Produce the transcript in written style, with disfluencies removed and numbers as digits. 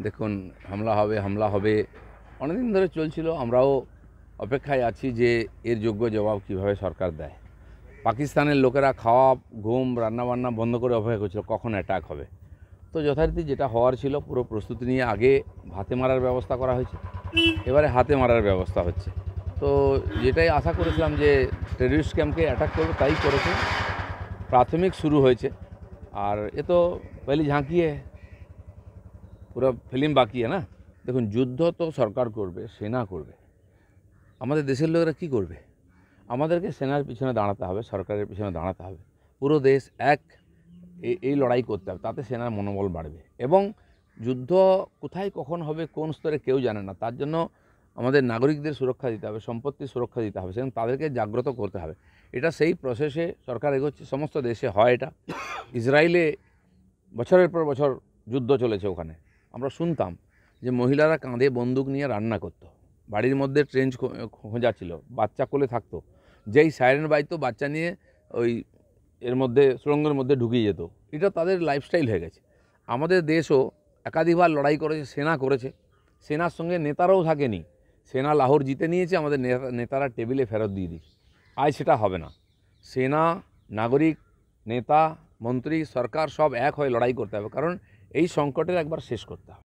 দেখুন হামলা হবে অনেকদিন ধরে চলছিল। আমরাও অপেক্ষায় আছি যে এর যোগ্য জবাব কিভাবে সরকার দেয়। পাকিস্তানের লোকেরা খাওয়া ঘুম রান্নাবান্না বন্ধ করে অপেক্ষা করছিল কখন অ্যাটাক হবে। তো যথারীতি যেটা হওয়ার ছিল পুরো প্রস্তুতি নিয়ে আগে হাতে মারার ব্যবস্থা করা হয়েছে, এবারে হাতে মারার ব্যবস্থা হচ্ছে। তো যেটাই আশা করেছিলাম যে টেররিস্ট ক্যাম্পকে অ্যাটাক করবে তাই করেছে। প্রাথমিক শুরু হয়েছে, আর এ তো পহলি ঝাঁকি পুরো ফিল্ম বাকি না। দেখুন, যুদ্ধ তো সরকার করবে, সেনা করবে। আমাদের দেশের লোকেরা কী করবে? আমাদেরকে সেনার পিছনে দাঁড়াতে হবে, সরকারের পিছনে দাঁড়াতে হবে। পুরো দেশ এক এই লড়াই করতে হবে, তাতে সেনার মনোবল বাড়বে। এবং যুদ্ধ কোথায় কখন হবে কোন স্তরে কেউ জানে না। তার জন্য আমাদের নাগরিকদের সুরক্ষা দিতে হবে, সম্পত্তির সুরক্ষা দিতে হবে, সেখানে তাদেরকে জাগ্রত করতে হবে। এটা সেই প্রসেসে সরকার এগোচ্ছে। সমস্ত দেশে হয় এটা। ইসরায়েলে বছরের পর বছর যুদ্ধ চলেছে। ওখানে আমরা শুনতাম যে মহিলারা কাঁধে বন্দুক নিয়ে রান্না করতো, বাড়ির মধ্যে ট্রেঞ্চ খোঁজা ছিল, বাচ্চা কোলে থাকতো, যেই সাইরেন বাজতো বাচ্চা নিয়ে ওই এর মধ্যে সুড়ঙ্গের মধ্যে ঢুকিয়ে যেত। এটা তাদের লাইফস্টাইল হয়ে গেছে। আমাদের দেশও একাধিকবার লড়াই করেছে, সেনা করেছে, সেনার সঙ্গে নেতারাও থাকেনি। সেনা লাহোর জিতে নিয়েছে, আমাদের নেতারা টেবিলে ফেরত দিয়ে দিয়েছে। আজ সেটা হবে না। সেনা, নাগরিক, নেতা, মন্ত্রী, সরকার সব এক হয়ে লড়াই করতে হবে, কারণ এই সংকটের একবার শেষ করতে হবে।